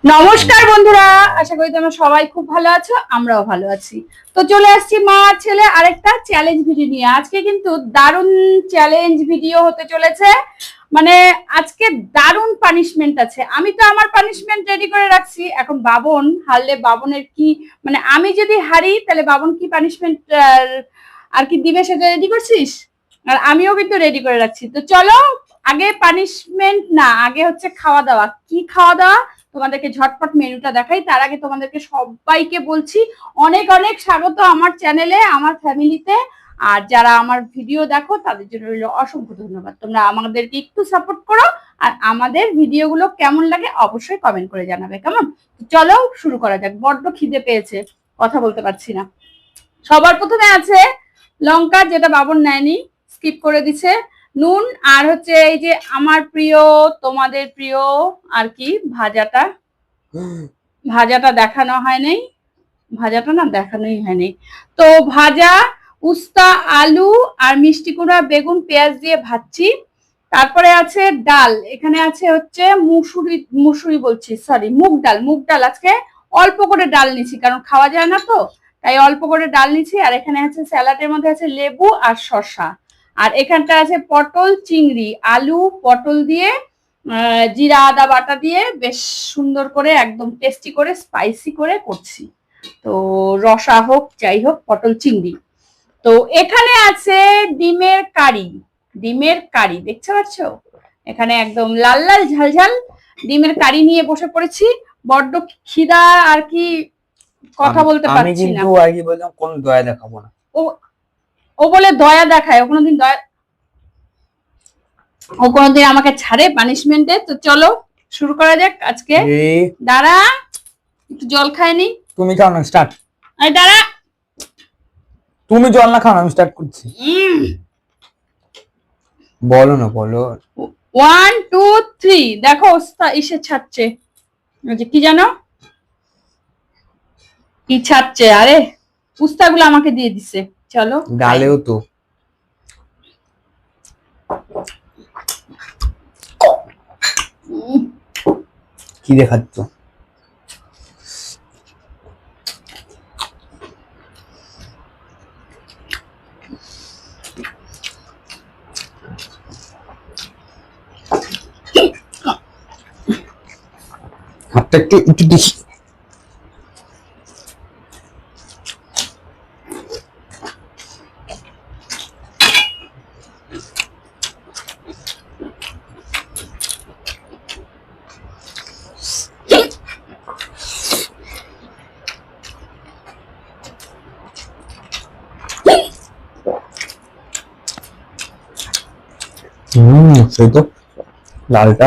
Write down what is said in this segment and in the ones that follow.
নমস্কার বন্ধুরা, আশা করি তোমরা সবাই খুব ভালো আছো, আমরাও ভালো আছি। তো চলে আসছি মা আর ছেলে আরেকটা চ্যালেঞ্জ ভিডিও নিয়ে। আজকে কিন্তু দারুণ চ্যালেঞ্জ ভিডিও হতে চলেছে। মানে আজকে দারুণ পানিশমেন্ট আছে। আমি তো আমার পানিশমেন্ট রেডি করে রাখছি। এখন বাবন হারলে বাবনের কি, মানে আমি যদি হারি তাহলে বাবন কি পানিশমেন্ট আর কি দিবে সেটা রেডি করছিস। আর আমিও কিন্তু রেডি করে রাখছি। তো চলো, আগে পানিশমেন্ট না, আগে হচ্ছে খাওয়া দাওয়া। কি খাওয়া দাওয়া তোমাদেরকে ঝটপট মেনুটা দেখাই। তার আগে তোমাদেরকে সবাইকে বলছি অনেক অনেক স্বাগত আমার চ্যানেলে, আমার ফ্যামিলিতে। আর যারা আমার ভিডিও দেখো তাদের জন্য রইল অসংখ্য ধন্যবাদ। তোমরা আমাদেরকে একটু সাপোর্ট করো, আর আমাদের ভিডিওগুলো কেমন লাগে অবশ্যই কমেন্ট করে জানাবে, কেমন? চলো শুরু করা যাক। বড্ড খিদে পেয়েছে, কথা বলতে পারছি না। সবার প্রথমে আছে লঙ্কা, যেটা বাবন নেয়নি, স্কিপ করে দিছে। নুন, আর হচ্ছে এই যে আমার প্রিয় তোমাদের প্রিয় আর কি ভাজাটা, ভাজাটা দেখানো হয় নাই, ভাজাটা না দেখানোই হয়নি। তো ভাজা উস্তা, আলু আর মিষ্টি কুমড়া, বেগুন, পেঁয়াজ দিয়ে ভাজছি। তারপরে আছে ডাল, এখানে আছে হচ্ছে মুসুরি বলছি, সরি, মুগ ডাল। মুগ ডাল আজকে অল্প করে ডাল নিছি, কারণ খাওয়া যায় না তো, তাই অল্প করে ডাল নিছি। আর এখানে আছে স্যালাডের মধ্যে আছে লেবু আর শসা। আর এখানটা আছে পটল, চিংড়ি, আলু, পটল দিয়ে জিরা আদা বাটা দিয়ে বেশ সুন্দর করে একদম টেস্টি করে স্পাইসি করে করছি। তো রসা হোক যাই হোক, পটল চিংড়ি। তো এখানে আছে ডিমের কারি। ডিমের কারি দেখতে পাচ্ছ, এখানে একদম লাল লাল ঝাল ঝাল ডিমের কারি নিয়ে বসে পড়েছি। বড্ড খিদা আর কি, কথা বলতে পারছি না। আমি কিন্তু আর কি বললাম, কোন দয়া দেখাবো না। ও বলে দয়া দেখায়, ও কোনোদিন দয়া, ও কোনোদিন আমাকে ছাড়ে পানিশমেন্টে? তো চলো শুরু করা যাক আজকে। দাঁড়া, একটু জল খায়নি। তুমি খাও না, স্টার্ট। আরে দাঁড়া, তুমি জল না খাও না, আমি স্টার্ট করছি। বলো না, বলো। 1 2 3 দেখো ইসে ছাড়ছে, কি জানো কি ছাড়ছে। আরে উস্তাগুলো আমাকে দিয়ে দিছে। চলো, গালেও তো কি দেখাচ্ছ? হাতটা একটু একটু দেখি। সেই তো লালটা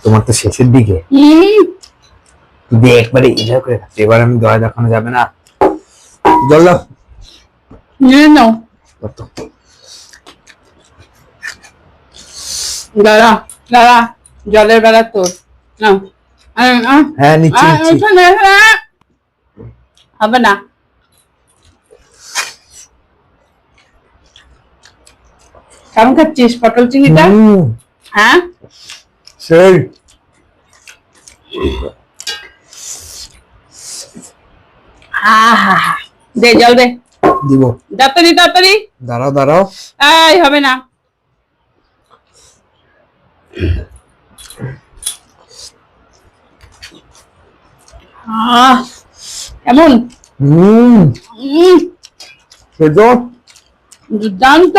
তোমার তো শেষের দিকে একবারে ইজা করে খাচ্ছে। এবার আমি দয়া দেখানো যাবে না। জল দাও, নাও। দাঁড়া দাঁড়া, জলের বেলা তোর। নাও। হ্যাঁ নিচ্ছি নিচ্ছি। হবে না। কেমন খাচ্ছিস পটল চিংড়িটা? হ্যাঁ সেই দে জল দে, দিব। তাড়াতাড়ি তাড়াতাড়ি। দাঁড়াও দাঁড়াও। এই হবে না। কেমন? খেতো দুর্দান্ত।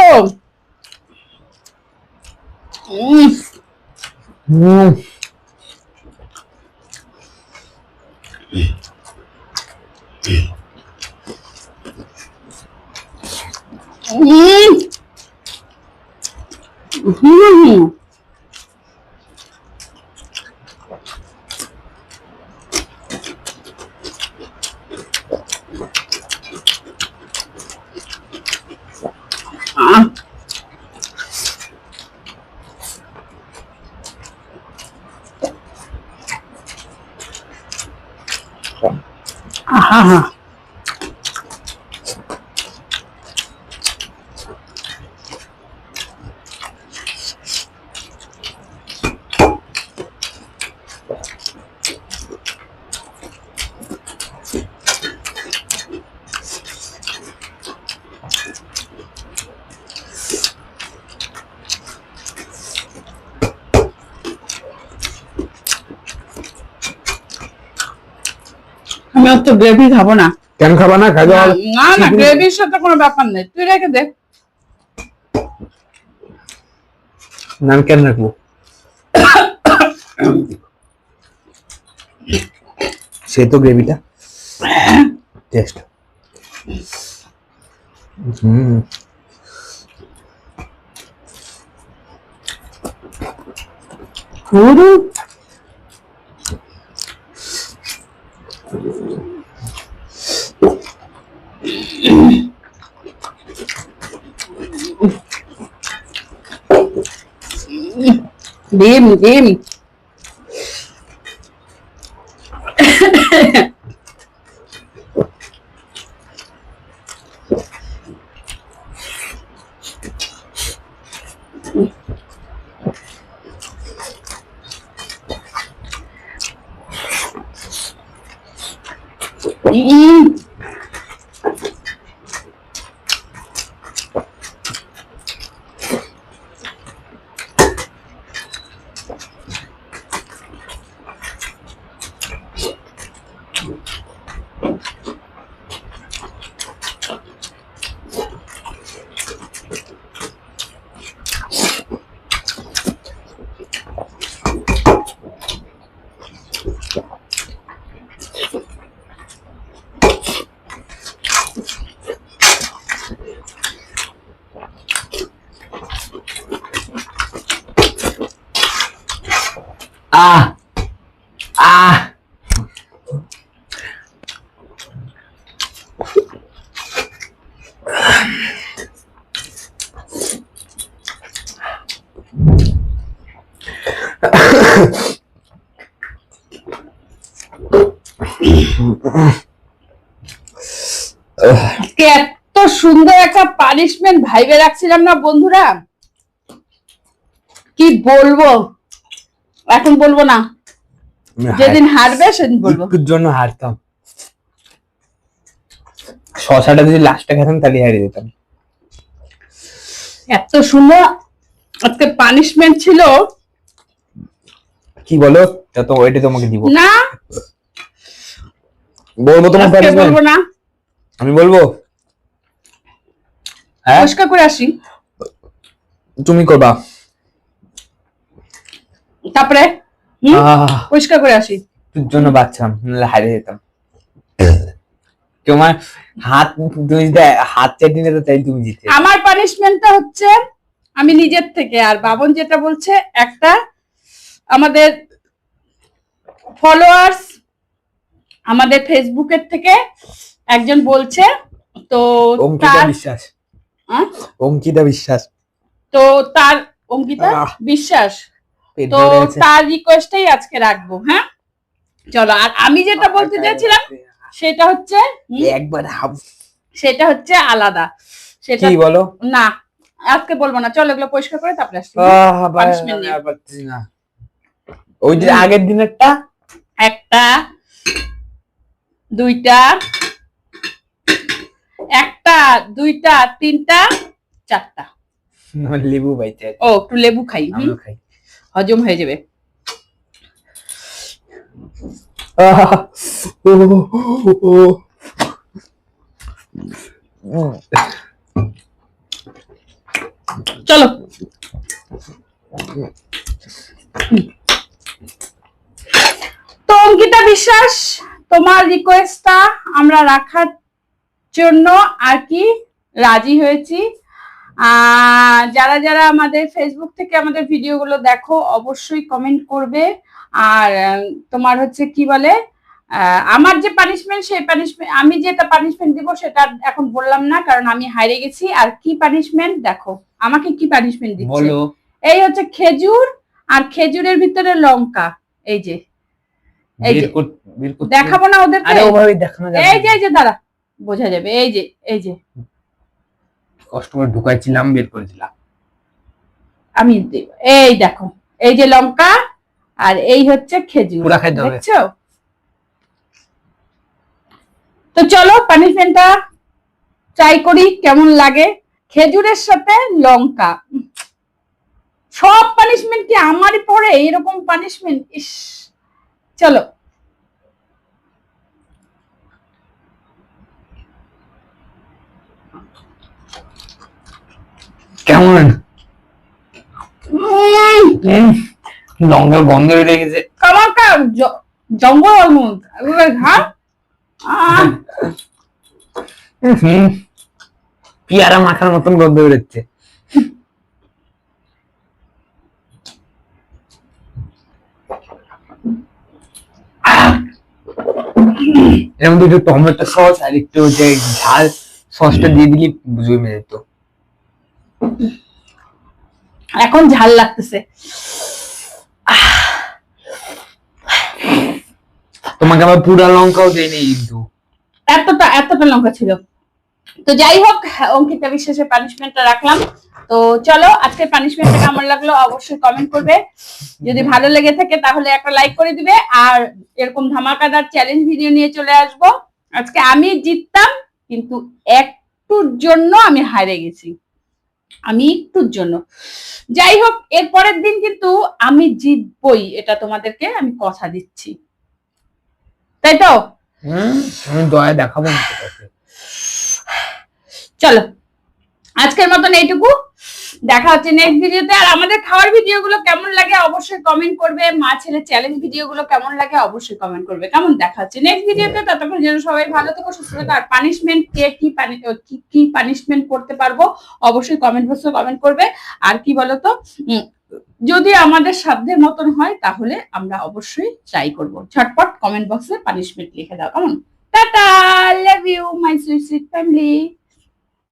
আমি অত গ্রেভি খাবো না। কেন খাবা না? খাই দাও। না না, গ্রেভির সাথে কোনো ব্যাপার নেই, তুই রেখে দে। না আমি কেন রাখবো? সে তো গ্রেভিটা টেস্ট। ডিম ডিম। Ah! Ah! এত সুন্দর একটা পানিশমেন্ট ভাইবে রাখছিলাম না বন্ধুরা, কি বলবো, এখন বলবো না, যেদিন হারবে সেদিন বলবো। একটুর জন্য হারতাম, শশাটা যদি লাস্টে খেতাম তাহলে হারিয়ে যেতাম। এত সুন্দর আজকে পানিশমেন্ট ছিল। কি বলো? তো ওইটা তোমাকে দিব না, বলবো তোমার পানিশমেন্ট? বলবো না, আমি বলবো। হ্যাঁ, পরিষ্কার করে আসি, তুমি করবা। তারপরে পরিষ্কার করে আসি। তোর জন্য বাচ্চাম, নাহলে হারিয়ে যেতাম। তোমার হাত, তুমি হাত চাটি নিতে তাই তুমি জিতে। আমার পানিশমেন্টটা হচ্ছে আমি নিজের থেকে, আর বাবন যেটা বলছে, একটা আমাদের ফলোয়ার্স আমাদের ফেসবুকের থেকে একজন বলছে, তো অঙ্কিতা বিশ্বাস, অঙ্কিতা বিশ্বাস, তো তার অঙ্কিতা বিশ্বাস, পেট তো ভরে গেছে। তার রিকোয়েস্টটাই আজকে রাখবো। হ্যাঁ চলো, আর আমি যেটা বলতে চাইছিলাম সেটা হচ্ছে একবার হাফ সেটা হচ্ছে আলাদা, সেটা কি বলো? না আজকে বলবো না, চলো এগুলো পরিষ্কার করে তারপরে আসছি। Punishment নিয়ে। আর পারছি না। ওই যে আগের দিনেরটা একটা, দুইটা, একটা, দুইটা, তিনটা, চারটা। লেবু বাইতে ও একটু লেবু খাই, আমরা খাই। হজম হয়ে যাবে। চলো তো অঙ্কিতা বিশ্বাস, তোমার রিকোয়েস্টটা আমরা রাখার জন্য আর কি রাজি হয়েছি। যারা যারা আমাদের ফেসবুক থেকে আমাদের ভিডিওগুলো দেখো অবশ্যই কমেন্ট করবে। আর তোমার হচ্ছে কি বলে, আমার যে পানিশমেন্ট সেই পানিশমেন্ট আমি যেটা পানিশমেন্ট দিব সেটা এখন বললাম না, কারণ আমি হারিয়ে গেছি। আর কি পানিশমেন্ট দেখো, আমাকে কি পানিশমেন্ট দিচ্ছে, বলো। এই হচ্ছে খেজুর, আর খেজুরের ভিতরে লঙ্কা। এই যে এই যে দেখাবো না ওদেরকে, আরে ওভাবে দেখানো যাবে এই যে এই যে দাঁড়া বোঝা যাবে, এই যে এই যে কষ্ট করে ঢুকাইছিলাম, বের করে দিলাম। আমি এই দেখো, এই যে লঙ্কা আর এই হচ্ছে খেজুর, পুরা খাইতে হবে। দেখছো? তো চলো পানিশমেন্টটা ট্রাই করি কেমন লাগে। খেজুরের সাথে লঙ্কা, সব পানিশমেন্ট কি আমারই পড়ে এরকম পানিশমেন্ট? ইস, চলো কেমন? লঙ্কার গন্ধ বেরিয়ে গেছে। কামাকা জঙ্গল ঘা পিয়ারা মাখার মতন গন্ধ বেরোচ্ছে। এর মধ্যে একটু টমেটো সস আর একটু যে ঝাল সসটা দিয়ে দিলি জমে যেত। এখন ঝাল লাগতেছে। তোমাকে আবার পুরা লঙ্কাও দেয়নি কিন্তু। এতটা এতটা লঙ্কা ছিল। তো যাই হোক, অঙ্কিতা বিশ্বাসের পানিশমেন্টটা রাখলাম। তো চলো আজকে পানিশমেন্টটা কেমন লাগলো অবশ্যই কমেন্ট করবে। যদি ভালো লেগে থাকে তাহলে একটা লাইক করে দিবে, আর এরকম ধামাকাদার চ্যালেঞ্জ ভিডিও নিয়ে চলে আসবো। আজকে আমি জিততাম, কিন্তু একটুর জন্য আমি হারে গেছি, আমি একটুর জন্য। যাই হোক, এর পরের দিন কিন্তু আমি জিতবই, এটা তোমাদেরকে আমি কথা দিচ্ছি, তাই তো? আমি দয়া দেখাবো না তোকে। চলো আজকের মতন এইটুকু, দেখা হচ্ছে নেক্সট ভিডিওতে। আর আমাদের খাওয়ার ভিডিওগুলো কেমন লাগে অবশ্যই কমেন্ট করবে, মা ছেলে চ্যালেঞ্জ ভিডিওগুলো কেমন লাগে অবশ্যই কমেন্ট করবে। কেমন, দেখা হচ্ছে নেক্সট ভিডিওতে, ততক্ষণ যেন সবাই ভালো থেকো, সুস্থ থেকো। আর পানিশমেন্ট কে কি পানিশমেন্ট করতে পারবো অবশ্যই কমেন্ট বক্সে কমেন্ট করবে। আর কি বলতো, যদি আমাদের সাধ্যের মতন হয় তাহলে আমরা অবশ্যই ট্রাই করব। ঝটপট কমেন্ট বক্সে পানিশমেন্ট লিখে দাও, কেমন? Tata, love you my sweet sweet family.